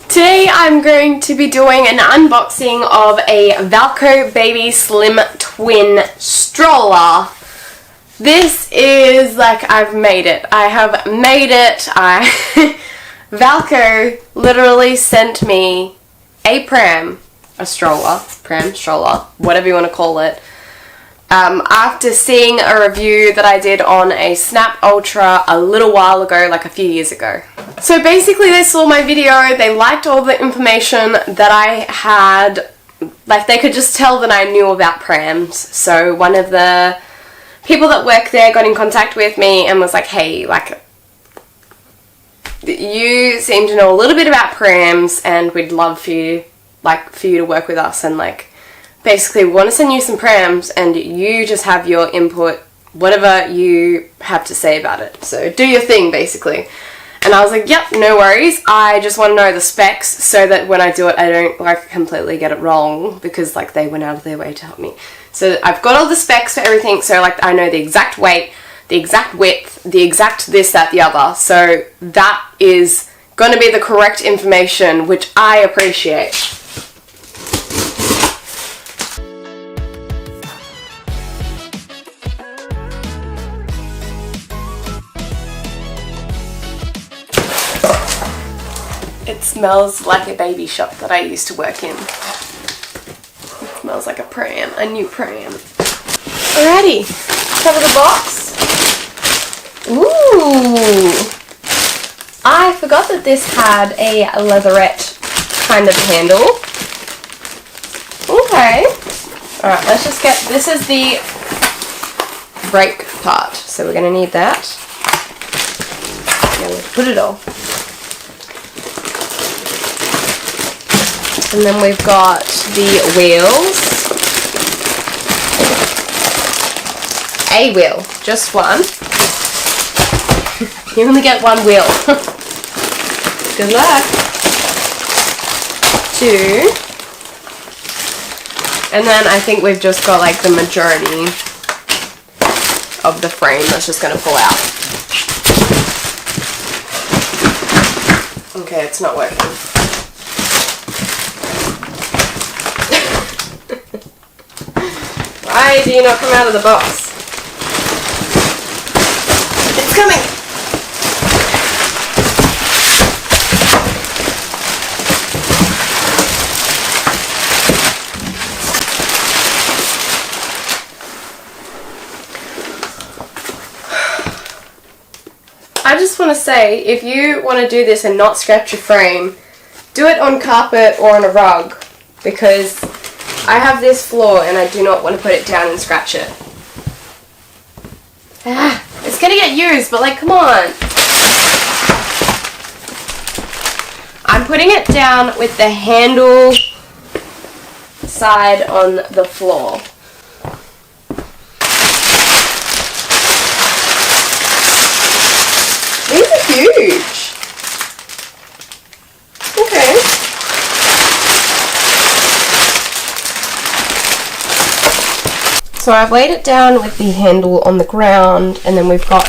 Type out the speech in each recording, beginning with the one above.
Today I'm going to be doing an unboxing of a Valcobaby Slim Twin Stroller. This is like, I've made it. I have made it. Valco literally sent me a stroller, whatever you want to call it, after seeing a review that I did on a Snap Ultra a little while ago, like a few years ago. So basically they saw my video, they liked all the information that I had, like they could just tell that I knew about prams. So one of the people that work there got in contact with me and was like, hey, like, you seem to know a little bit about prams and we'd love for you to work with us, and like basically we want to send you some prams and you just have your input, whatever you have to say about it. So do your thing basically. And I was like, yep, no worries. I just want to know the specs so that when I do it I don't like completely get it wrong, because like they went out of their way to help me. So I've got all the specs for everything, so like I know the exact weight, the exact width, the exact this, that, the other. So that is going to be the correct information, which I appreciate. It smells like a baby shop that I used to work in. It smells like a pram, a new pram. Alrighty, cover the box. Ooh! I forgot that this had a leatherette kind of handle. Okay. Alright, let's just get, this is the brake part, so we're going to need that. Now we'll put it all. And then we've got the wheels. A wheel, just one. You only get one wheel. Good luck. Two. And then I think we've just got like the majority of the frame that's just going to pull out. Okay, it's not working. Why do you not come out of the box? It's coming! I just want to say, if you want to do this and not scratch your frame, do it on carpet or on a rug, because I have this floor and I do not want to put it down and scratch it. It's gonna get used, but like, come on. I'm putting it down with the handle side on the floor. These are huge. Okay. So I've laid it down with the handle on the ground, and then we've got,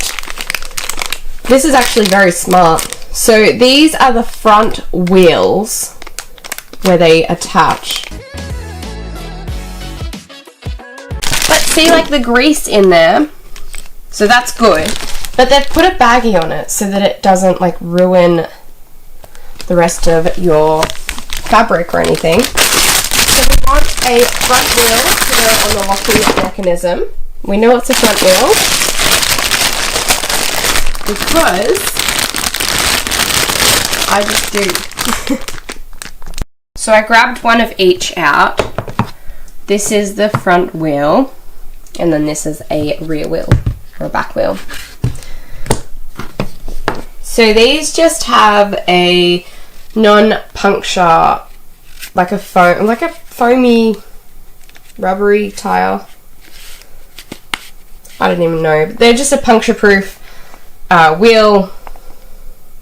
this is actually very smart. So these are the front wheels where they attach. But see, like the grease in there, so that's good. But they've put a baggie on it so that it doesn't like ruin the rest of your fabric or anything. So we want a front wheel to go on the locking mechanism. We know it's a front wheel because I just do. So I grabbed one of each out. This is the front wheel, and then this is a rear wheel or a back wheel. So these just have a non-puncture, like a foamy, rubbery tire. I don't even know. They're just a puncture-proof wheel.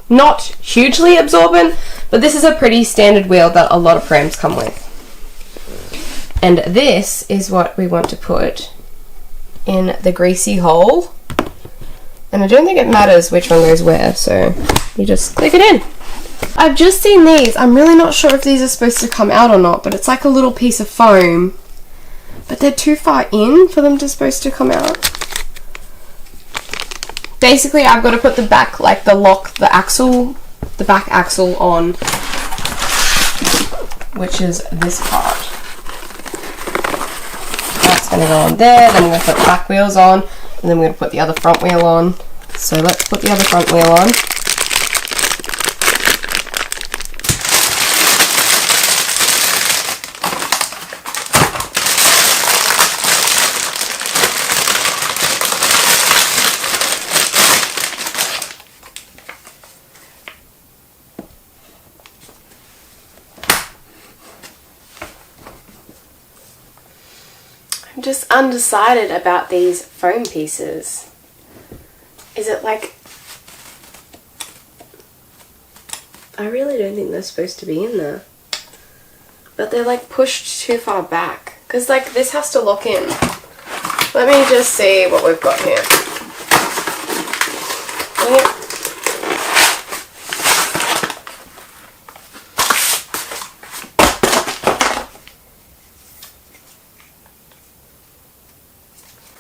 Not hugely absorbent, but this is a pretty standard wheel that a lot of prams come with. And this is what we want to put in the greasy hole. And I don't think it matters which one goes where, so you just click it in. I've just seen these. I'm really not sure if these are supposed to come out or not, but it's like a little piece of foam. But they're too far in for them to supposed to come out. Basically, I've got to put the back, like the back axle on, which is this part. That's going to go on there, then we're going to put the back wheels on, and then we're going to put the other front wheel on. So let's put the other front wheel on. I'm just undecided about these foam pieces. Is it like... I really don't think they're supposed to be in there. But they're like pushed too far back. Because like this has to lock in. Let me just see what we've got here. Yep.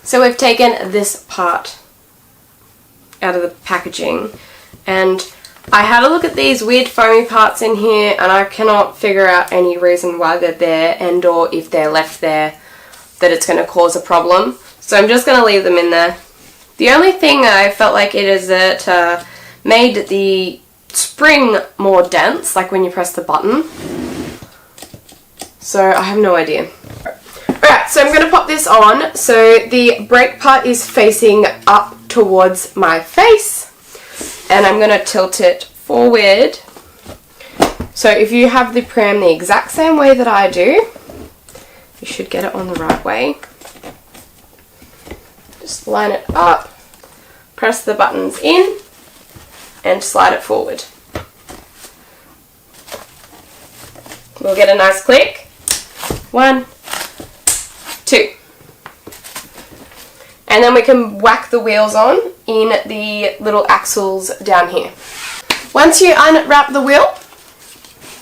So we've taken this part out of the packaging, and I had a look at these weird foamy parts in here, and I cannot figure out any reason why they're there, and or if they're left there that it's going to cause a problem. So I'm just going to leave them in there. The only thing I felt like it is that made the spring more dense, like when you press the button. So I have no idea. Alright, so I'm going to pop this on. So the brake part is facing up towards my face, and I'm going to tilt it forward. So if you have the pram the exact same way that I do, you should get it on the right way. Just line it up, press the buttons in, and slide it forward. We'll get a nice click. 1, 2. And then we can whack the wheels on in the little axles down here. Once you unwrap the wheel,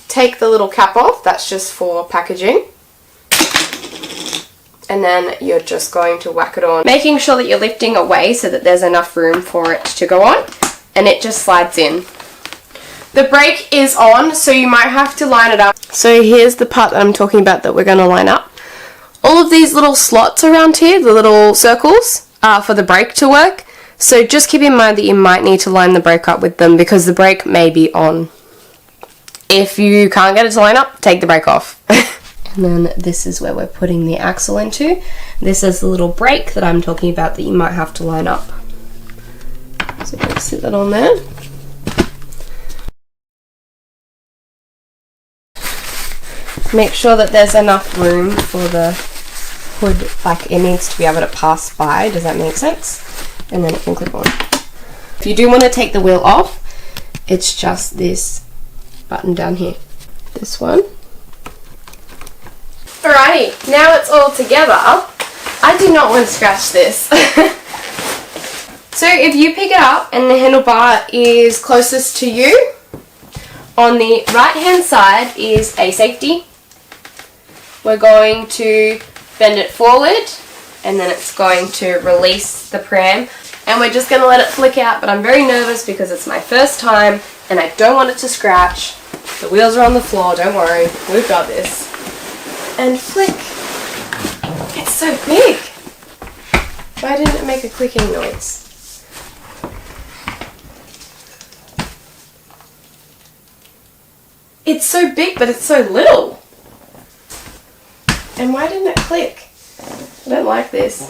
take the little cap off. That's just for packaging. And then you're just going to whack it on, making sure that you're lifting away so that there's enough room for it to go on, and it just slides in. The brake is on, so you might have to line it up. So here's the part that I'm talking about that we're going to line up. All of these little slots around here, the little circles, are for the brake to work. So just keep in mind that you might need to line the brake up with them because the brake may be on. If you can't get it to line up, take the brake off. And then this is where we're putting the axle into. This is the little brake that I'm talking about that you might have to line up. So just sit that on there. Make sure that there's enough room for the hood, like it needs to be able to pass by, does that make sense? And then it can clip on. If you do want to take the wheel off, it's just this button down here. This one. Alrighty, now it's all together. I do not want to scratch this. So if you pick it up and the handlebar is closest to you, on the right hand side is a safety. We're going to bend it forward, and then it's going to release the pram, and we're just going to let it flick out, but I'm very nervous because it's my first time and I don't want it to scratch. The wheels are on the floor, don't worry, we've got this. And flick. It's so big. Why didn't it make a clicking noise? It's so big, but it's so little. And why didn't it click? I don't like this.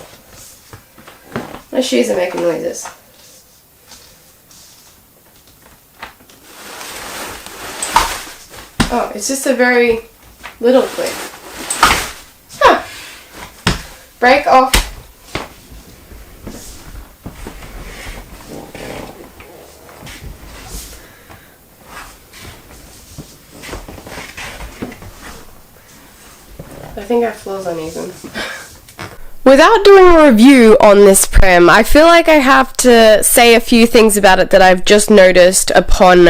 My shoes are making noises. Oh, it's just a very little click. Huh. Brake off. I think our floor's uneven. Without doing a review on this pram. I feel like I have to say a few things about it that I've just noticed upon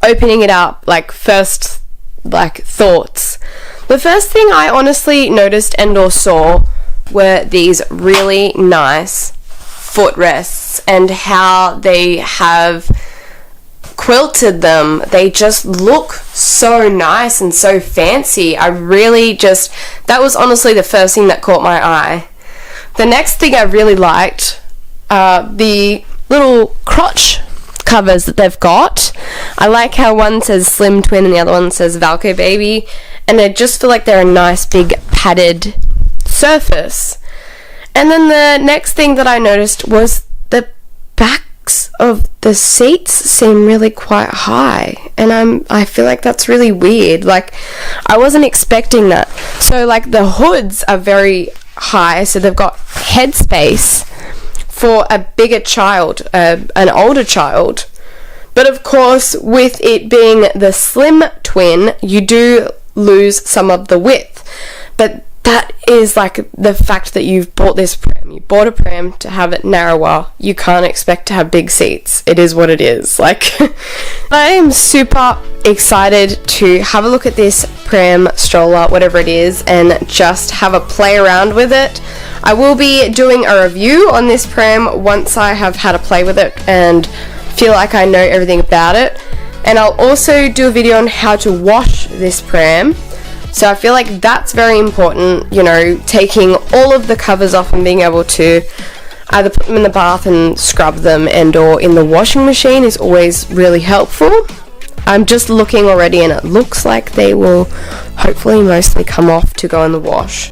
opening it up, like first thoughts. The first thing I honestly noticed and or saw were these really nice footrests and how they have quilted them. They just look so nice and so fancy. That was honestly the first thing that caught my eye. The next thing I really liked are the little crotch covers that they've got. I like how one says Slim Twin and the other one says Valcobaby, and I just feel like they're a nice big padded surface. And then the next thing that I noticed was the backs of the seats seem really quite high, and I feel like that's really weird. Like, I wasn't expecting that. So like the hoods are very high, so they've got headspace for a bigger child, an older child. But of course, with it being the Slim Twin, you do lose some of the width. But that is like the fact that you've bought this pram. You bought a pram to have it narrower. You can't expect to have big seats. It is what it is. Like, I am super excited to have a look at this pram, stroller, whatever it is, and just have a play around with it. I will be doing a review on this pram once I have had a play with it and feel like I know everything about it. And I'll also do a video on how to wash this pram. So I feel like that's very important, you know, taking all of the covers off and being able to either put them in the bath and scrub them and or in the washing machine is always really helpful. I'm just looking already and it looks like they will hopefully mostly come off to go in the wash.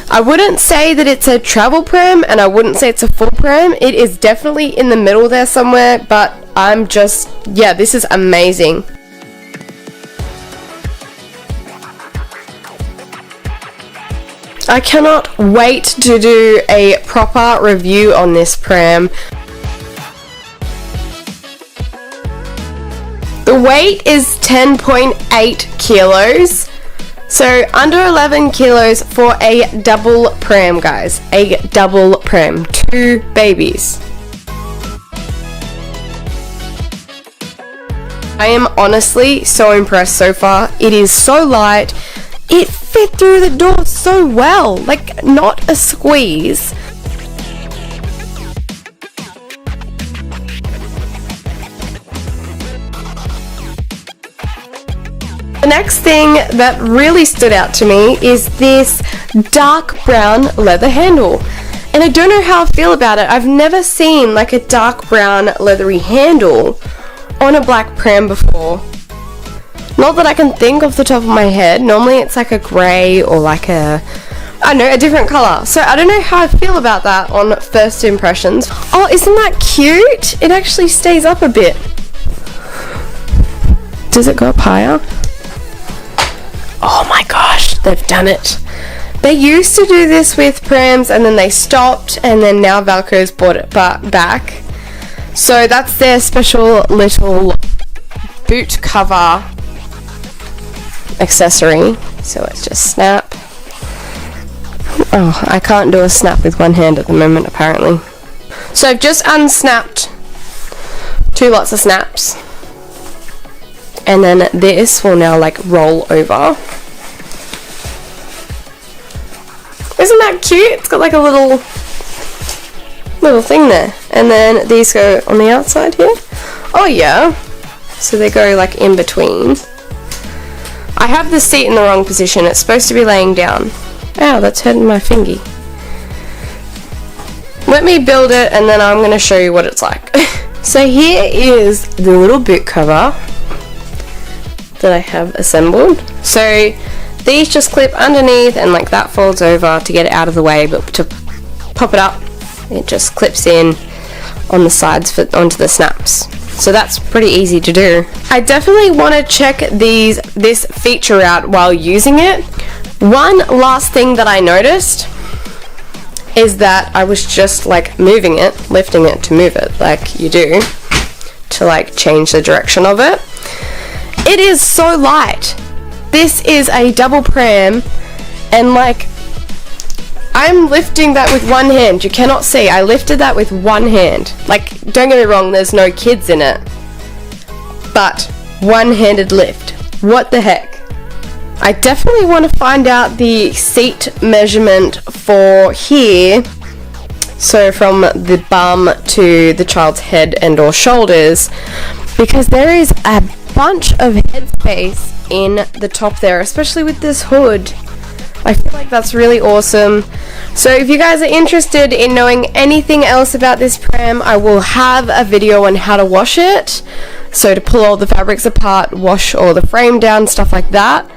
I wouldn't say that it's a travel pram, and I wouldn't say it's a full pram. It is definitely in the middle there somewhere, but this is amazing. I cannot wait to do a proper review on this pram. The weight is 10.8 kilos. So under 11 kilos for a double pram, guys. A double pram. 2 babies. I am honestly so impressed so far. It is so light. It fit through the door so well. Like, not a squeeze. The next thing that really stood out to me is this dark brown leather handle. And I don't know how I feel about it. I've never seen like a dark brown leathery handle on a black pram before. Not that I can think off the top of my head. Normally it's like a grey or like a different colour. So I don't know how I feel about that on first impressions. Oh, isn't that cute? It actually stays up a bit. Does it go up higher? Oh my gosh, they've done it. They used to do this with prams and then they stopped, and then now Valco's bought it back. So that's their special little boot cover accessory. So let's just snap. Oh, I can't do a snap with one hand at the moment apparently. So I've just unsnapped 2 lots of snaps. And then this will now like roll over. Isn't that cute? It's got like a little thing there. And then these go on the outside here. Oh yeah. So they go like in between. I have the seat in the wrong position. It's supposed to be laying down. Ow, that's hurting my fingy. Let me build it and then I'm going to show you what it's like. So here is the little boot cover that I have assembled. So these just clip underneath and like that folds over to get it out of the way, but to pop it up it just clips in on the sides onto the snaps. So that's pretty easy to do. I definitely want to check this feature out while using it. One last thing that I noticed is that I was just like moving it, lifting it to move it like you do to like change the direction of it. It is so light. this is a double pram, and like, I'm lifting that with one hand. You cannot see. I lifted that with one hand. Like, don't get me wrong, there's no kids in it. But one-handed lift. What the heck? I definitely want to find out the seat measurement for here. So from the bum to the child's head and or shoulders, because there is a bunch of head space in the top there, especially with this hood. I feel like that's really awesome. So if you guys are interested in knowing anything else about this pram, I will have a video on how to wash it. So to pull all the fabrics apart, wash all the frame down, stuff like that.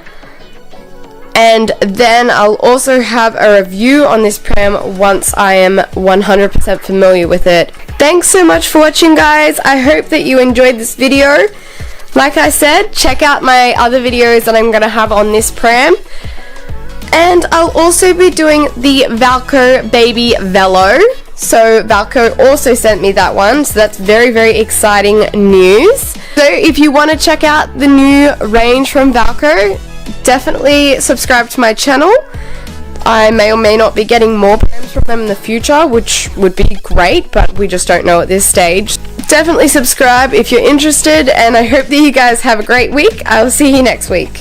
And then I'll also have a review on this pram once I am 100% familiar with it. Thanks so much for watching, guys. I hope that you enjoyed this video. Like I said, check out my other videos that I'm going to have on this pram. And I'll also be doing the Valcobaby Velo. So Valco also sent me that one, so that's very, very exciting news. So if you want to check out the new range from Valco, definitely subscribe to my channel. I may or may not be getting more prams from them in the future, which would be great, but we just don't know at this stage. Definitely subscribe if you're interested, and I hope that you guys have a great week. I'll see you next week.